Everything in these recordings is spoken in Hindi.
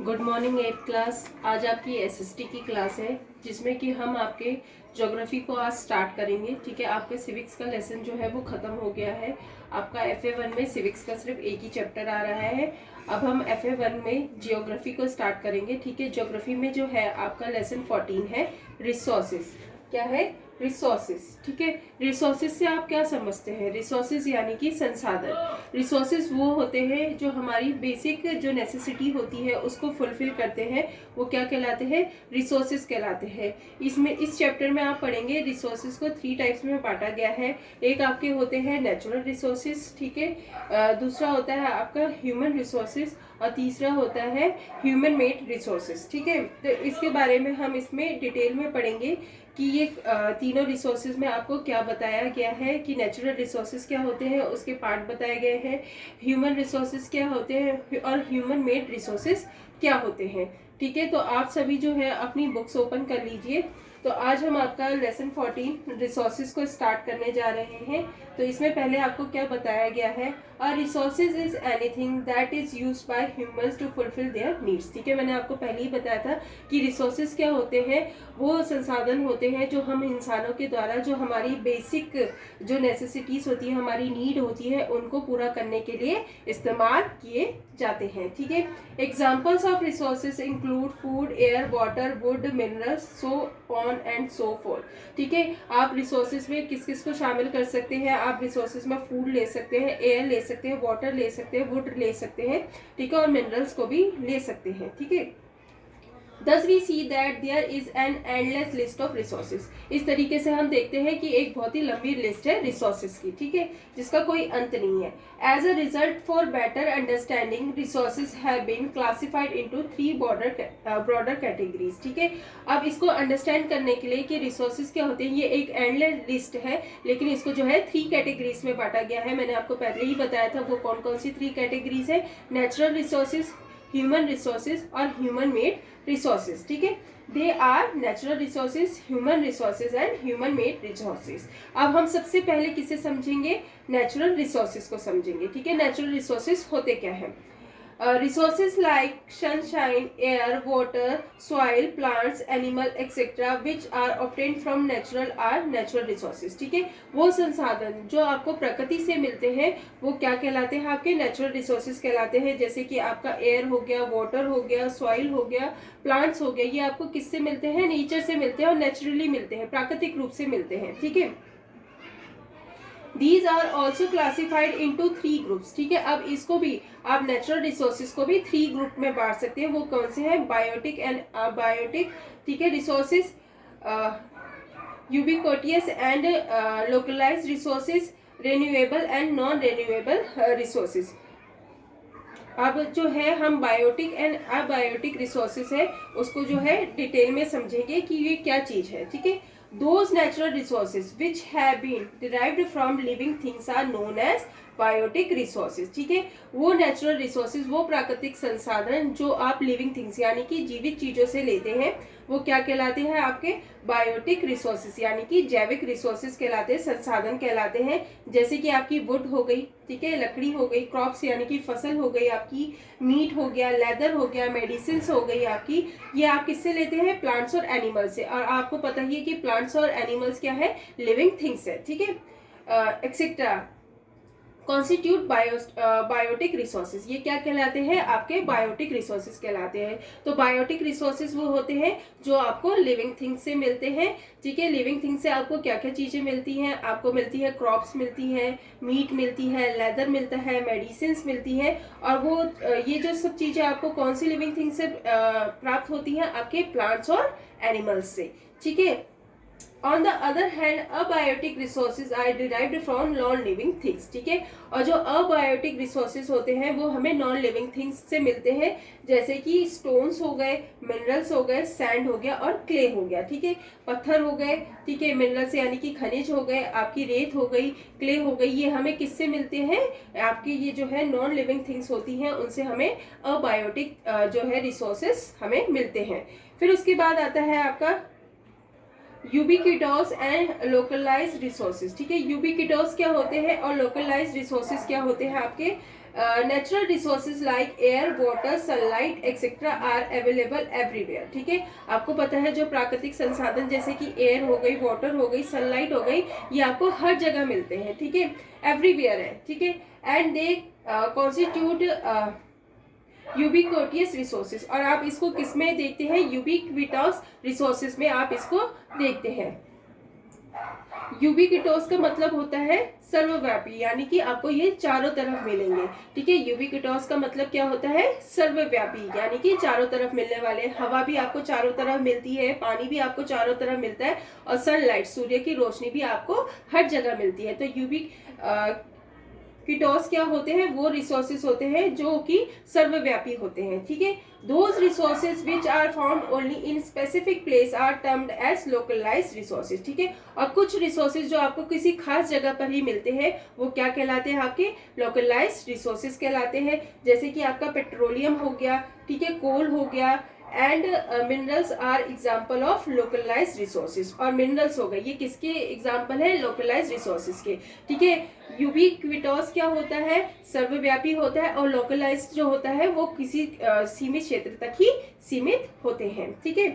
Good morning 8th class. आज आपकी एसएसटी की क्लास है जिसमें कि हम आपके ज्योग्राफी को आज स्टार्ट करेंगे। ठीक है, आपके सिविक्स का लेसन जो है वो ख़त्म हो गया है। आपका FA1 में सिविक्स का सिर्फ एक ही चैप्टर आ रहा है। अब हम FA1 में जियोग्राफी को स्टार्ट करेंगे। ठीक है, ज्योग्राफी में जो है आपका लेसन 14 है, रिसोर्सेज। क्या है? रिसोर्सेज। ठीक है, रिसोर्सेज से आप क्या समझते हैं? रिसोर्सेज यानी कि संसाधन। रिसोर्सेज वो होते हैं जो हमारी बेसिक जो नेसेसिटी होती है उसको फुलफिल करते हैं। वो क्या कहलाते हैं? रिसोर्सेज कहलाते हैं। इसमें इस चैप्टर में आप पढ़ेंगे रिसोर्सेज को 3 टाइप्स में बांटा गया है। एक आपके होते हैं नेचुरल रिसोर्सेज, ठीक है, दूसरा होता है आपका ह्यूमन रिसोर्सेज और तीसरा होता है ह्यूमन मेड रिसोर्सेज। ठीक है, तो इसके बारे में हम इसमें डिटेल में पढ़ेंगे कि ये तीनों रिसोर्सेज में आपको क्या बताया गया है कि नेचुरल रिसोर्सेज क्या होते हैं, उसके पार्ट बताए गए हैं, ह्यूमन रिसोर्सेज क्या होते हैं और ह्यूमन मेड रिसोर्सेज क्या होते हैं। ठीक है, तो आप सभी जो है अपनी बुक्स ओपन कर लीजिए। तो आज हम आपका लेसन 14 रिसोर्सेज को स्टार्ट करने जा रहे हैं। तो इसमें पहले आपको क्या बताया गया है? Uh resources is anything that is used by humans to fulfil their needs. ठीक है, मैंने आपको पहले ही बताया था कि रिसोर्सेज क्या होते हैं। वो संसाधन होते हैं जो हम इंसानों के द्वारा जो हमारी बेसिक जो नेसेसिटीज होती है, हमारी नीड होती है, उनको पूरा करने के लिए इस्तेमाल किए जाते हैं। ठीक है, examples of resources include food, air, water, would, minerals, so on and so fourth. ठीक है, आप रिसोर्सेज में किस किस को शामिल कर सकते हैं? आप रिसोर्सेज में फूड ले सकते हैं, एयर ले सकते हैं, वाटर ले सकते हैं, वुड ले सकते हैं, ठीक है, और मिनरल्स को भी ले सकते हैं। ठीक है, Thus we see that there is an endless list of resources। इस तरीके से हम देखते हैं कि एक बहुत ही लंबी लिस्ट है रिसोर्सेज की, ठीक है, जिसका कोई अंत नहीं है। As a result, for better understanding, resources have been classified into 3 broader categories। ठीक है, अब इसको अंडरस्टैंड करने के लिए कि रिसोर्सेज क्या होते हैं, ये एक एंडलेस लिस्ट है, लेकिन इसको जो है 3 कैटेगरीज में बांटा गया है। मैंने आपको पहले ही बताया था वो कौन कौन सी 3 कैटेगरीज है। नेचुरल रिसोर्सेज, ह्यूमन रिसोर्सेज और ह्यूमन मेड रिसोर्सेज। ठीक है, they are natural resources, human resources and human made resources. अब हम सबसे पहले किसे समझेंगे? नेचुरल रिसोर्सेज को समझेंगे। ठीक है, नेचुरल रिसोर्सेज होते क्या है? Resources like sunshine, air, water, soil, plants, animal, etc. which are obtained from natural are natural resources। ठीक है, वो संसाधन जो आपको प्रकृति से मिलते हैं वो क्या कहलाते हैं? आपके नेचुरल रिसोर्सेज कहलाते हैं। जैसे कि आपका एयर हो गया, वाटर हो गया, सॉइल हो गया, प्लांट्स हो गया, ये आपको किससे मिलते हैं? नेचर से मिलते हैं और नेचुरली मिलते हैं, प्राकृतिक रूप से मिलते हैं। ठीक है, These are also classified into 3 groups। ठीक है, अब इसको भी आप नेचुरल रिसोर्सेज को भी 3 ग्रुप में बांट सकते हैं। वो कौन से हैं? Biotic and abiotic. ठीक है, resources, ubiquitous and localised resources, renewable and non renewable resources. अब जो है हम बायोटिक एंड अबायोटिक रिसोर्सेज है उसको जो है डिटेल में समझेंगे कि ये क्या चीज है। ठीक है, those natural resources which have been derived from living things are known as biotic resources. ठीक है, वो नेचुरल रिसोर्सेज, वो प्राकृतिक संसाधन जो आप लिविंग थिंग्स यानी कि जीवित चीजों से लेते हैं वो क्या कहलाते हैं? आपके बायोटिक रिसोर्सेज यानी कि जैविक रिसोर्सेज कहलाते हैं, संसाधन कहलाते हैं। जैसे कि आपकी वुड हो गई, ठीक है, लकड़ी हो गई, क्रॉप्स यानी कि फसल हो गई आपकी, मीट हो गया, लेदर हो गया, मेडिसिन हो गई आपकी। ये आप किससे लेते हैं? प्लांट्स और एनिमल्स से। और आपको पता ही है कि प्लांट्स और एनिमल्स क्या है? लिविंग थिंग्स है। ठीक है, एक्सेट्रा कॉन्स्टिट्यूट बायोटिक रिसोर्सेज। ये क्या कहलाते हैं? आपके बायोटिक रिसोर्सेज कहलाते हैं। तो बायोटिक रिसोर्सेज वो होते हैं जो आपको लिविंग थिंग्स से मिलते हैं। ठीक है, लिविंग थिंग्स से आपको क्या क्या चीजें मिलती हैं? आपको मिलती है क्रॉप्स मिलती है, मीट मिलती है, लेदर मिलता है, मेडिसिन मिलती है। और वो ये जो सब चीजें आपको कौन सी लिविंग थिंग्स से प्राप्त होती हैं? आपके प्लांट्स और एनिमल्स से। ठीक है, On the other hand, abiotic resources are derived from non-living things। ठीक है, और जो abiotic resources होते हैं वो हमें non-living things से मिलते हैं। जैसे कि stones हो गए, minerals हो गए, sand हो गया और clay हो गया। ठीक है, पत्थर हो गए, ठीक है, minerals यानी कि खनिज हो गए, आपकी रेत हो गई, clay हो गई, ये हमें किससे मिलते हैं? आपकी ये जो है non-living things होती हैं उनसे हमें abiotic जो है resources हमें मिलते हैं। फिर उसके बाद आता है आपका यूबिक्विटोस एंड लोकलाइज्ड रिसोर्सेज। ठीक है, यूबिक्विटोस क्या होते हैं और लोकलाइज्ड रिसोर्सेज क्या होते हैं? आपके natural resources like air, water, sunlight etcetera are available everywhere. ठीक है, आपको पता है जो प्राकृतिक संसाधन जैसे कि एयर हो गई, वाटर हो गई, सनलाइट हो गई, ये आपको हर जगह मिलते हैं। ठीक है, एवरीवेयर है। ठीक है, and they constitute ubiquitous resources. और आप इसको किस में देखते हैं? यूबिक्विटस रिसोर्सेज में आप इसको देखते हैं। यूबिक्विटस का मतलब होता है सर्वव्यापी, यानी कि आपको ये चारों तरफ मिलेंगे। ठीक है, यूबिक्विटस का मतलब क्या होता है? सर्वव्यापी, यानी कि चारों तरफ मिलने वाले। हवा भी आपको चारों तरफ मिलती है, पानी भी आपको चारों तरफ मिलता है, और सनलाइट, सूर्य की रोशनी भी आपको हर जगह मिलती है। तो यूबिक्विटस क्या होते हैं? वो रिसोर्सेज होते हैं जो कि सर्वव्यापी होते हैं। ठीक है, those resources which are found only in specific place are termed as localised resources. ठीक है, और कुछ रिसोर्सेज जो आपको किसी खास जगह पर ही मिलते हैं वो क्या कहलाते हैं? आपके लोकलाइज्ड रिसोर्सेज कहलाते हैं। जैसे कि आपका पेट्रोलियम हो गया, ठीक है, कोल हो गया, and minerals are example of localised resources. और मिनरल्स हो गए, ये किसके एग्जाम्पल है? लोकलाइज्ड रिसोर्सेज के। ठीक है, यूबिक्विटस क्या होता है? सर्वव्यापी होता है, और लोकलाइज्ड जो होता है वो किसी सीमित क्षेत्र तक ही सीमित होते हैं। ठीक है,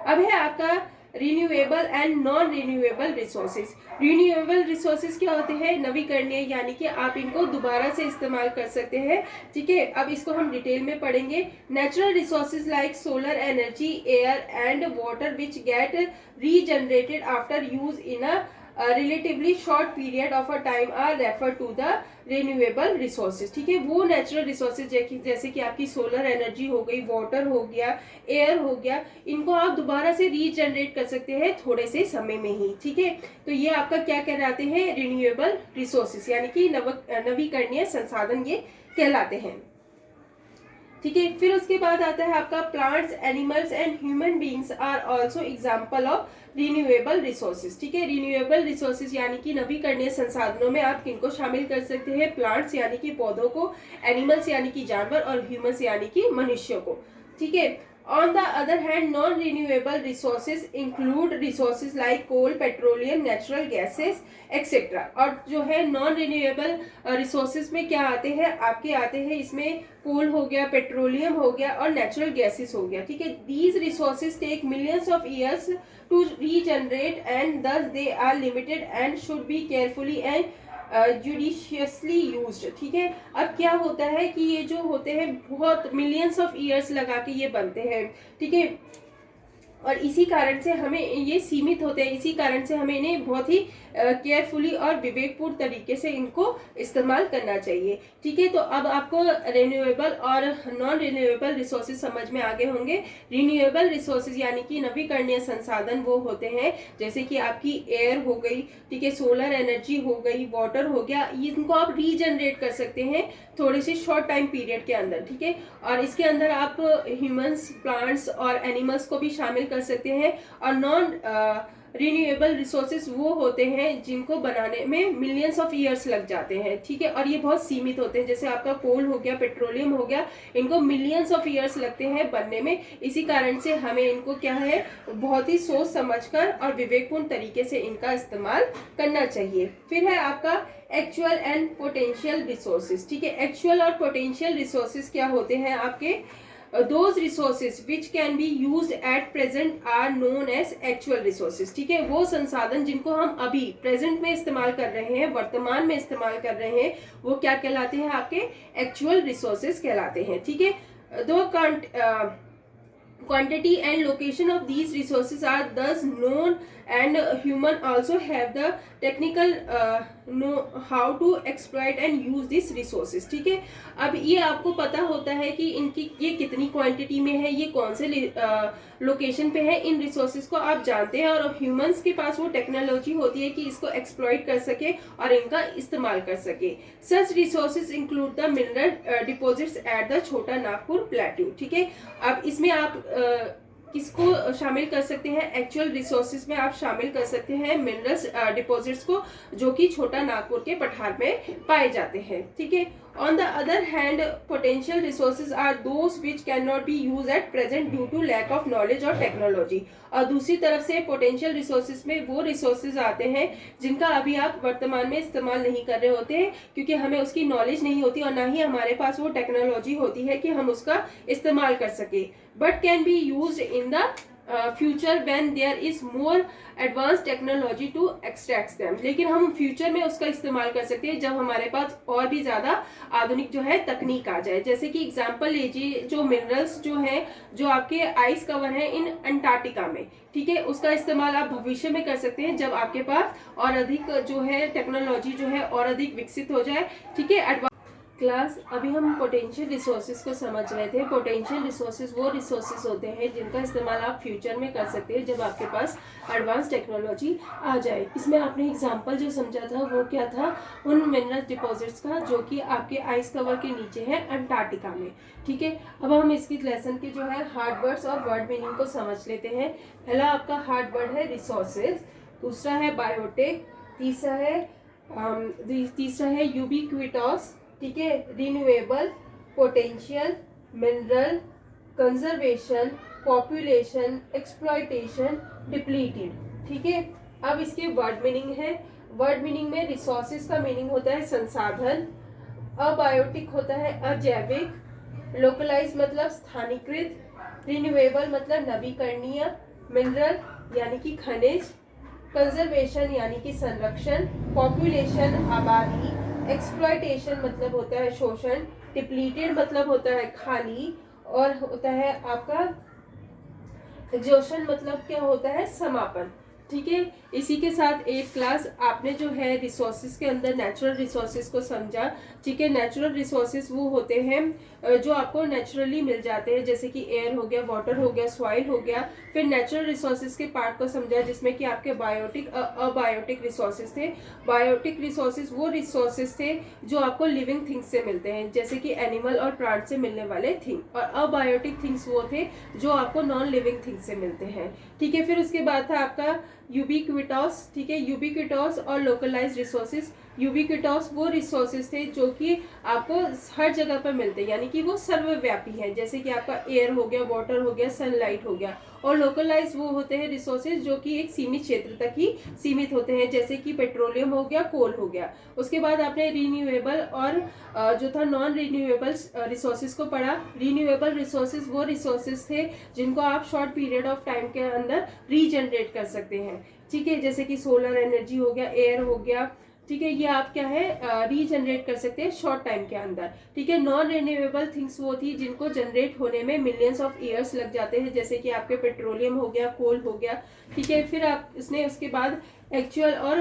अब है आपका renewable and non renewable resources. Renewable resources क्या होते हैं? नवीकरणीय, यानी कि आप इनको दोबारा से इस्तेमाल कर सकते हैं। ठीक है, अब इसको हम डिटेल में पढ़ेंगे। Natural resources like solar energy, air and water which get regenerated after use in a relatively short period of a time are refer to the renewable resources. ठीक है, वो नेचुरल रिसोर्सेज जैसे कि आपकी सोलर एनर्जी हो गई, वाटर हो गया, एयर हो गया, इनको आप दोबारा से रीजनरेट कर सकते हैं थोड़े से समय में ही। ठीक है, तो ये आपका क्या कहलाते हैं? रिन्यूएबल रिसोर्सेज, यानी कि नवीकरणीय संसाधन ये कहलाते हैं। ठीक है, फिर उसके बाद आता है आपका plants, animals and human beings are also example of renewable resources. ठीक है, रिन्यूएबल रिसोर्सेज यानी कि नवीकरणीय संसाधनों में आप किनको शामिल कर सकते हैं? प्लांट्स यानी कि पौधों को, एनिमल्स यानी कि जानवर, और ह्यूमंस यानी कि मनुष्यों को। ठीक है, On the other hand, non-renewable resources include resources like coal, petroleum, natural gases, etc. और जो है नॉन रिन्यूएबल रिसोर्सेज में क्या आते हैं? आपके आते हैं इसमें कोल हो गया, पेट्रोलियम हो गया, और नेचुरल गैसेस हो गया। ठीक है, these resources take millions of years to regenerate and thus they are limited and should be carefully and judiciously used. ठीक है, अब क्या होता है कि ये जो होते हैं बहुत मिलियंस ऑफ ईयर्स लगा के ये बनते हैं। ठीक है, और इसी कारण से हमें ये सीमित होते हैं, इसी कारण से हमें इन्हें बहुत ही केयरफुली और विवेकपूर्ण तरीके से इनको इस्तेमाल करना चाहिए। ठीक है, तो अब आपको रिन्यूएबल और नॉन रिन्यूएबल रिसोर्सेज समझ में आ गए होंगे। रिन्यूएबल रिसोर्सेज यानी कि नवीकरणीय संसाधन वो होते हैं जैसे कि आपकी एयर हो गई, ठीक है, सोलर एनर्जी हो गई, वाटर हो गया, इनको आप रीजनरेट कर सकते हैं थोड़े से शॉर्ट टाइम पीरियड के अंदर। ठीक है, और इसके अंदर आप ह्यूमंस, प्लांट्स और एनिमल्स को भी शामिल कर सकते हैं। और नॉन रिन्यूएबल रिसोर्सेज वो होते हैं जिनको बनाने में मिलियंस ऑफ ईयर्स लग जाते हैं। ठीक है, और ये बहुत सीमित होते हैं, जैसे आपका कोल हो गया, पेट्रोलियम हो गया, इनको मिलियंस ऑफ ईयर्स लगते हैं बनने में। इसी कारण से हमें इनको क्या है, बहुत ही सोच समझकर और विवेकपूर्ण तरीके से इनका इस्तेमाल करना चाहिए। फिर है आपका एक्चुअल एंड पोटेंशियल रिसोर्सेज। ठीक है, एक्चुअल और पोटेंशियल रिसोर्सेज क्या होते हैं आपके? those resources which can be used at present are known as actual resources। ठीक है, वो संसाधन जिनको हम अभी प्रेजेंट में इस्तेमाल कर रहे हैं, वर्तमान में इस्तेमाल कर रहे हैं, वो क्या कहलाते हैं? आपके एक्चुअल रिसोर्सेज कहलाते हैं। ठीक है, दो quantity and location of these resources are thus known and human also have the technical know how to exploit and use these resources। ठीक है, अब ये आपको पता होता है कि इनकी ये कितनी क्वांटिटी में है, ये कौन से लोकेशन पे है, इन रिसोर्सेज को आप जानते हैं, और ह्यूमंस के पास वो टेक्नोलॉजी होती है कि इसको एक्सप्लॉइट कर सके और इनका इस्तेमाल कर सके। Such resources include the mineral deposits at the Chota Nagpur plateau. ठीक है, अब इसमें आप किसको शामिल कर सकते हैं? एक्चुअल रिसोर्सेज में आप शामिल कर सकते हैं मिनरल्स डिपॉजिट्स को, जो कि छोटा नागपुर के पठार में पाए जाते हैं। ठीक है, On the other hand, potential resources are those which cannot be used at present due to lack of knowledge or technology. और दूसरी तरफ से पोटेंशियल रिसोर्सेज में वो रिसोर्सेज आते हैं जिनका अभी आप वर्तमान में इस्तेमाल नहीं कर रहे होते हैं, क्योंकि हमें उसकी नॉलेज नहीं होती और ना ही हमारे पास वो टेक्नोलॉजी होती है कि हम उसका इस्तेमाल कर सके, but can be used in the future when there is more advance technology to extract them. लेकिन हम फ्यूचर में उसका इस्तेमाल कर सकते हैं जब हमारे पास और भी ज़्यादा आधुनिक जो है तकनीक आ जाए। जैसे कि एग्जांपल लीजिए, जो मिनरल्स जो हैं, जो आपके आइस कवर हैं इन अंटार्कटिका में, ठीक है, उसका इस्तेमाल आप भविष्य में कर सकते हैं जब आपके पास और अधिक जो है टेक्नोलॉजी जो है और अधिक विकसित हो जाए, ठीक है। क्लास अभी हम पोटेंशियल रिसोर्सेज को समझ रहे थे। पोटेंशियल रिसोर्सेज वो रिसोर्सेज होते हैं जिनका इस्तेमाल आप फ्यूचर में कर सकते हैं जब आपके पास एडवांस टेक्नोलॉजी आ जाए। इसमें आपने एग्जांपल जो समझा था वो क्या था, उन मिनरल डिपॉजिट्स का जो कि आपके आइस कवर के नीचे है अंटार्कटिका में, ठीक है। अब हम इसकी लेसन के जो है हार्ड वर्ड्स और वर्ड मीनिंग को समझ लेते हैं। पहला आपका हार्ड वर्ड है रिसोर्सेज, दूसरा है बायोटेक, तीसरा है यूबिक्विटस, ठीक है, renewable, potential, mineral, conservation, population, exploitation, depleted, ठीक है। अब इसके वर्ड मीनिंग है। वर्ड मीनिंग में रिसोर्सेज का मीनिंग होता है संसाधन, अबायोटिक होता है अजैविक, लोकलाइज मतलब स्थानीकृत, रिन्यूएबल मतलब नवीकरणीय, मिनरल यानी कि खनिज, कंजर्वेशन यानी कि संरक्षण, पॉपुलेशन आबादी, एक्सप्लॉयटेशन मतलब होता है शोषण, डिप्लीटेड मतलब होता है खाली, और होता है आपका एग्जॉशन मतलब क्या होता है समापन, ठीक है। इसी के साथ 8th क्लास आपने जो है रिसोर्सेज के अंदर नेचुरल रिसोर्सेज को समझा, ठीक है। नेचुरल रिसोर्सेज वो होते हैं जो आपको नेचुरली मिल जाते हैं, जैसे कि एयर हो गया, वाटर हो गया, सॉइल हो गया। फिर नेचुरल रिसोर्सेज के पार्ट को समझा जिसमें कि आपके बायोटिक अबायोटिक रिसोर्सेज थे। बायोटिक रिसोर्सेज वो रिसोर्सेज थे जो आपको लिविंग थिंग्स से मिलते हैं, जैसे कि एनिमल और प्लांट से मिलने वाले थिंग, और अबायोटिक थिंग्स वो थे जो आपको नॉन लिविंग थिंग्स से मिलते हैं, ठीक है। फिर उसके बाद था आपका यूबिक्विटस, ठीक है, यूबिक्विटस और लोकलाइज्ड रिसोर्सेज। यूबिक्विटस वो रिसोर्सेज थे जो कि आपको हर जगह पर मिलते हैं, यानी कि वो सर्वव्यापी हैं, जैसे कि आपका एयर हो गया, वाटर हो गया, सनलाइट हो गया। और लोकलाइज वो होते हैं रिसोर्सेज जो कि एक सीमित क्षेत्र तक ही सीमित होते हैं, जैसे कि पेट्रोलियम हो गया, कोल हो गया। उसके बाद आपने रिन्यूएबल और जो था नॉन रिन्यूएबल रिसोर्सेज को पढ़ा। रिन्यूएबल रिसोर्सेज वो रिसोर्सेज थे जिनको आप शॉर्ट पीरियड ऑफ टाइम के अंदर रीजनरेट कर सकते हैं, ठीक है, जैसे कि सोलर एनर्जी हो गया, एयर हो गया, ठीक है, ये आप क्या है रीजनरेट कर सकते हैं शॉर्ट टाइम के अंदर, ठीक है। नॉन रिन्यूएबल थिंग्स वो थी जिनको जनरेट होने में मिलियंस ऑफ ईयर्स लग जाते हैं, जैसे कि आपके पेट्रोलियम हो गया, कोल हो गया, ठीक है। फिर आप इसने उसके बाद एक्चुअल और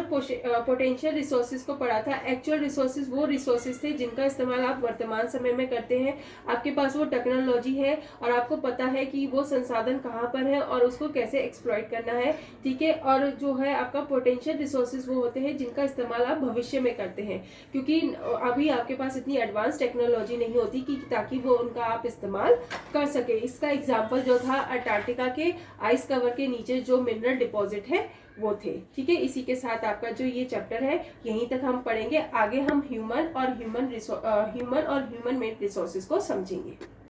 पोटेंशियल रिसोर्सेज को पढ़ा था। एक्चुअल रिसोर्सेज वो रिसोर्सेज थे जिनका इस्तेमाल आप वर्तमान समय में करते हैं, आपके पास वो टेक्नोलॉजी है और आपको पता है कि वो संसाधन कहाँ पर है और उसको कैसे एक्सप्लॉइट करना है, ठीक है। और जो है आपका पोटेंशियल रिसोर्सेज वो होते हैं जिनका इस्तेमाल आप भविष्य में करते हैं, क्योंकि अभी आपके पास इतनी एडवांस टेक्नोलॉजी नहीं होती कि ताकि वो उनका आप इस्तेमाल कर सके। इसका एग्जाम्पल जो था अंटार्कटिका के आइस कवर के नीचे जो मिनरल डिपॉजिट है वो थे, ठीक है। इसी के साथ आपका जो ये चैप्टर है यहीं तक हम पढ़ेंगे। आगे हम ह्यूमन और ह्यूमन मेड रिसोर्सेज को समझेंगे।